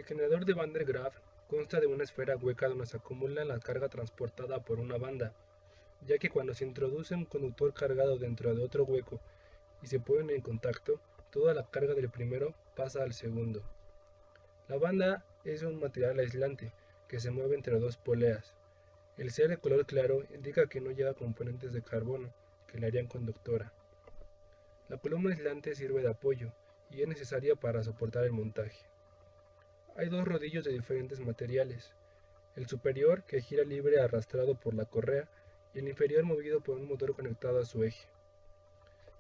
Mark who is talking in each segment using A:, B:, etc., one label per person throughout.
A: El generador de Van der Graaf consta de una esfera hueca donde se acumula la carga transportada por una banda, ya que cuando se introduce un conductor cargado dentro de otro hueco y se ponen en contacto, toda la carga del primero pasa al segundo. La banda es un material aislante que se mueve entre dos poleas. El ser de color claro indica que no lleva componentes de carbono que la harían conductora. La columna aislante sirve de apoyo y es necesaria para soportar el montaje. Hay dos rodillos de diferentes materiales, el superior que gira libre arrastrado por la correa y el inferior movido por un motor conectado a su eje.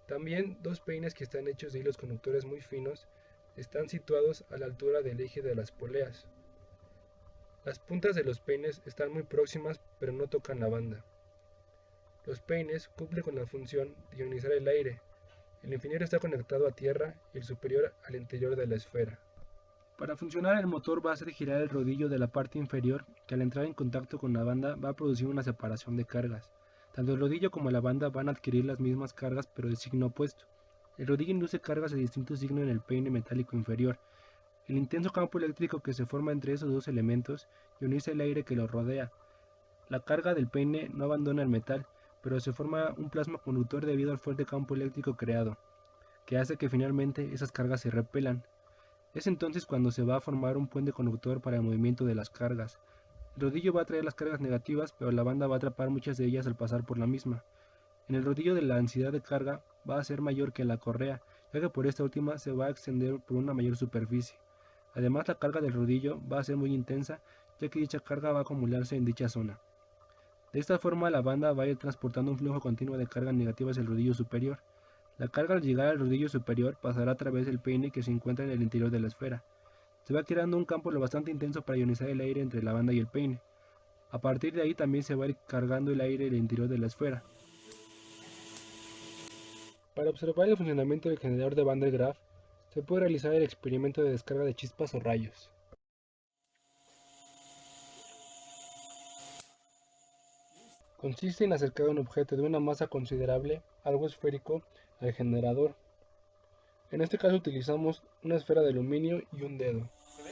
A: También dos peines que están hechos de hilos conductores muy finos están situados a la altura del eje de las poleas. Las puntas de los peines están muy próximas pero no tocan la banda. Los peines cumplen con la función de ionizar el aire. El inferior está conectado a tierra y el superior al interior de la esfera. Para funcionar el motor va a hacer girar el rodillo de la parte inferior que al entrar en contacto con la banda va a producir una separación de cargas. Tanto el rodillo como la banda van a adquirir las mismas cargas pero de signo opuesto. El rodillo induce cargas de distinto signo en el peine metálico inferior. El intenso campo eléctrico que se forma entre esos dos elementos ioniza el aire que lo rodea. La carga del peine no abandona el metal, pero se forma un plasma conductor debido al fuerte campo eléctrico creado, que hace que finalmente esas cargas se repelan. Es entonces cuando se va a formar un puente conductor para el movimiento de las cargas. El rodillo va a traer las cargas negativas, pero la banda va a atrapar muchas de ellas al pasar por la misma. En el rodillo de la densidad de carga va a ser mayor que en la correa, ya que por esta última se va a extender por una mayor superficie. Además, la carga del rodillo va a ser muy intensa, ya que dicha carga va a acumularse en dicha zona. De esta forma, la banda va a ir transportando un flujo continuo de cargas negativas al rodillo superior. La carga al llegar al rodillo superior pasará a través del peine que se encuentra en el interior de la esfera. Se va creando un campo lo bastante intenso para ionizar el aire entre la banda y el peine. A partir de ahí también se va a ir cargando el aire en el interior de la esfera. Para observar el funcionamiento del generador de Van der Graaf, se puede realizar el experimento de descarga de chispas o rayos. Consiste en acercar un objeto de una masa considerable, algo esférico, al generador. En este caso utilizamos una esfera de aluminio y un dedo.
B: ¿Se ve?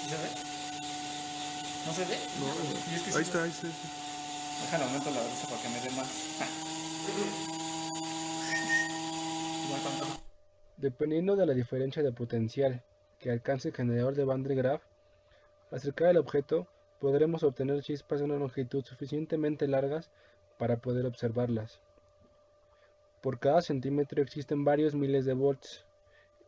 B: ¿Sí se ve? ¿No se ve?
C: No,
B: Y es que
C: ahí
B: sí,
C: está, ahí está.
B: déjalo, aumento la luz para que me dé más. Igual tanto.
A: Dependiendo de la diferencia de potencial que alcance el generador de Van der Graaf, al acercar el objeto podremos obtener chispas de una longitud suficientemente largas para poder observarlas. Por cada centímetro existen varios miles de volts,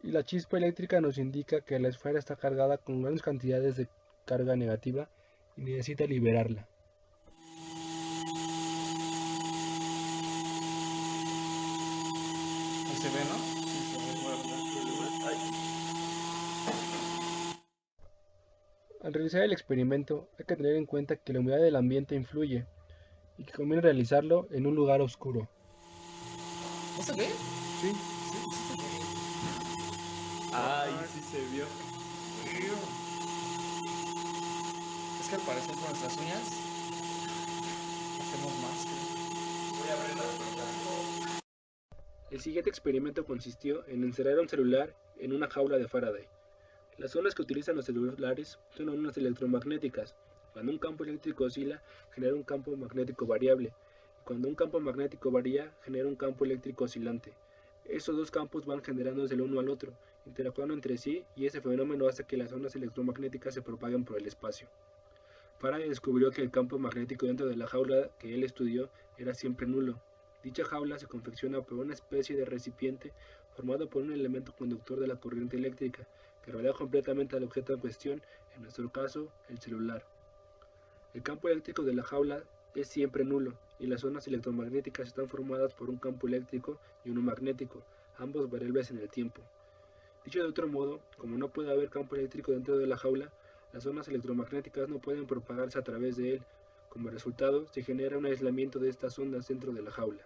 A: y la chispa eléctrica nos indica que la esfera está cargada con grandes cantidades de carga negativa y necesita liberarla.
B: Ahí se ve, ¿no? Sí, se ve.
A: Al realizar el experimento hay que tener en cuenta que la humedad del ambiente influye y que conviene realizarlo en un lugar oscuro.
B: ¿No se ve?
C: Sí.
B: Sí, sí se ve.
C: Ay, sí se vio.
B: Es que al parecer con nuestras uñas hacemos más. Voy a abrir la puerta.
A: El siguiente experimento consistió en encerrar un celular en una jaula de Faraday. Las ondas que utilizan los celulares son ondas electromagnéticas. Cuando un campo eléctrico oscila, genera un campo magnético variable. Y cuando un campo magnético varía, genera un campo eléctrico oscilante. Estos dos campos van generándose el uno al otro, interactuando entre sí, y ese fenómeno hace que las ondas electromagnéticas se propaguen por el espacio. Faraday descubrió que el campo magnético dentro de la jaula que él estudió era siempre nulo. Dicha jaula se confecciona por una especie de recipiente formado por un elemento conductor de la corriente eléctrica que rodea completamente al objeto en cuestión, en nuestro caso, el celular. El campo eléctrico de la jaula es siempre nulo y las ondas electromagnéticas están formadas por un campo eléctrico y uno magnético, ambos variables en el tiempo. Dicho de otro modo, como no puede haber campo eléctrico dentro de la jaula, las ondas electromagnéticas no pueden propagarse a través de él. Como resultado, se genera un aislamiento de estas ondas dentro de la jaula.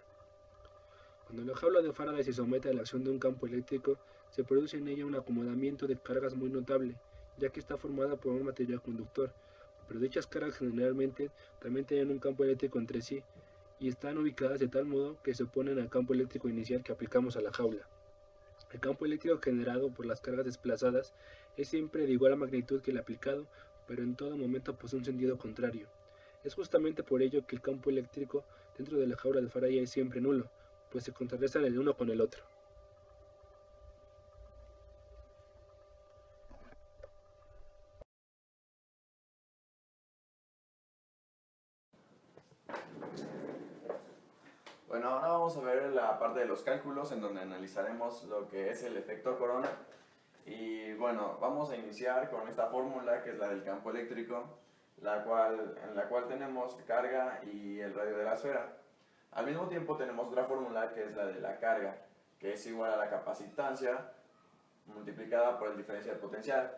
A: Cuando la jaula de Faraday se somete a la acción de un campo eléctrico, se produce en ella un acomodamiento de cargas muy notable, ya que está formada por un material conductor, pero dichas cargas generalmente también tienen un campo eléctrico entre sí, y están ubicadas de tal modo que se oponen al campo eléctrico inicial que aplicamos a la jaula. El campo eléctrico generado por las cargas desplazadas es siempre de igual magnitud que el aplicado, pero en todo momento posee un sentido contrario. Es justamente por ello que el campo eléctrico dentro de la jaula de Faraday es siempre nulo, pues se contrarrestan el uno con el otro.
C: Bueno, ahora vamos a ver la parte de los cálculos en donde analizaremos lo que es el efecto corona. Y bueno, vamos a iniciar con esta fórmula que es la del campo eléctrico, en la cual tenemos carga y el radio de la esfera. Al mismo tiempo tenemos otra fórmula que es la de la carga, que es igual a la capacitancia multiplicada por el diferencial potencial.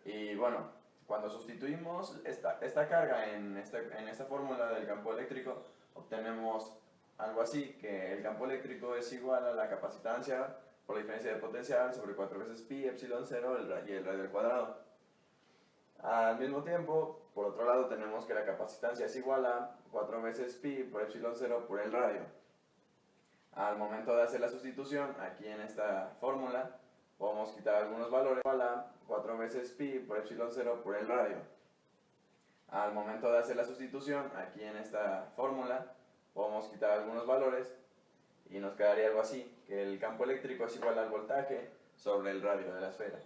C: Y bueno, cuando sustituimos esta carga en esta fórmula del campo eléctrico, obtenemos algo así, que el campo eléctrico es igual a la capacitancia por la diferencia de potencial sobre 4 veces pi epsilon 0 y el radio al cuadrado. Al mismo tiempo, por otro lado, tenemos que la capacitancia es igual a 4 veces pi por epsilon 0 por el radio. Al momento de hacer la sustitución, aquí en esta fórmula, podemos quitar algunos valores, igual a 4 veces pi por epsilon 0 por el radio. Al momento de hacer la sustitución, aquí en esta fórmula, podemos quitar algunos valores y nos quedaría algo así, que el campo eléctrico es igual al voltaje sobre el radio de la esfera.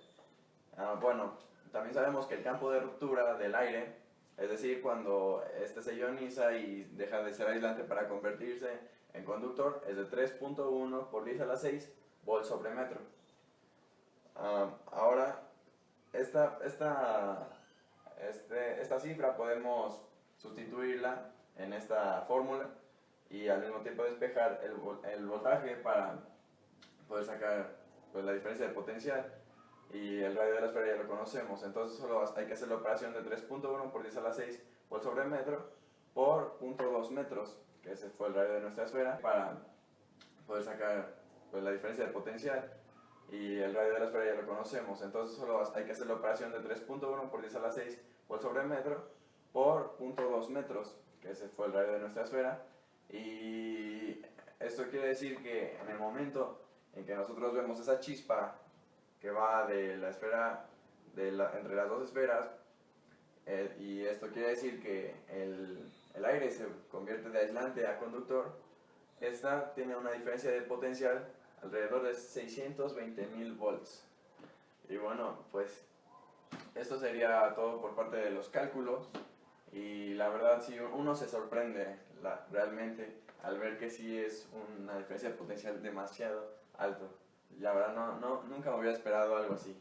C: Bueno, también sabemos que el campo de ruptura del aire, es decir, cuando este se ioniza y deja de ser aislante para convertirse en conductor, es de 3.1 por 10 a la 6 volts sobre metro. Ahora, esta cifra podemos sustituirla en esta fórmula y al mismo tiempo despejar el voltaje para poder sacar pues, la diferencia de potencial, y el radio de la esfera ya lo conocemos, entonces solo hay que hacer la operación de 3.1 por 10 a la 6 volts sobre metro por 0.2 metros, que ese fue el radio de nuestra esfera, para poder sacar pues, la diferencia de potencial, y el radio de la esfera ya lo conocemos, entonces solo hay que hacer la operación de 3.1 por 10 a la 6 volts sobre metro por 0.2 metros, que ese fue el radio de nuestra esfera. Y esto quiere decir que en el momento en que nosotros vemos esa chispa que va de la esfera, entre las dos esferas, y esto quiere decir que el aire se convierte de aislante a conductor, esta tiene una diferencia de potencial alrededor de 620.000 volts. Y bueno, pues esto sería todo por parte de los cálculos. Y la verdad, sí, uno se sorprende realmente al ver que sí es una diferencia de potencial demasiado alto. La verdad, nunca me hubiera esperado algo así.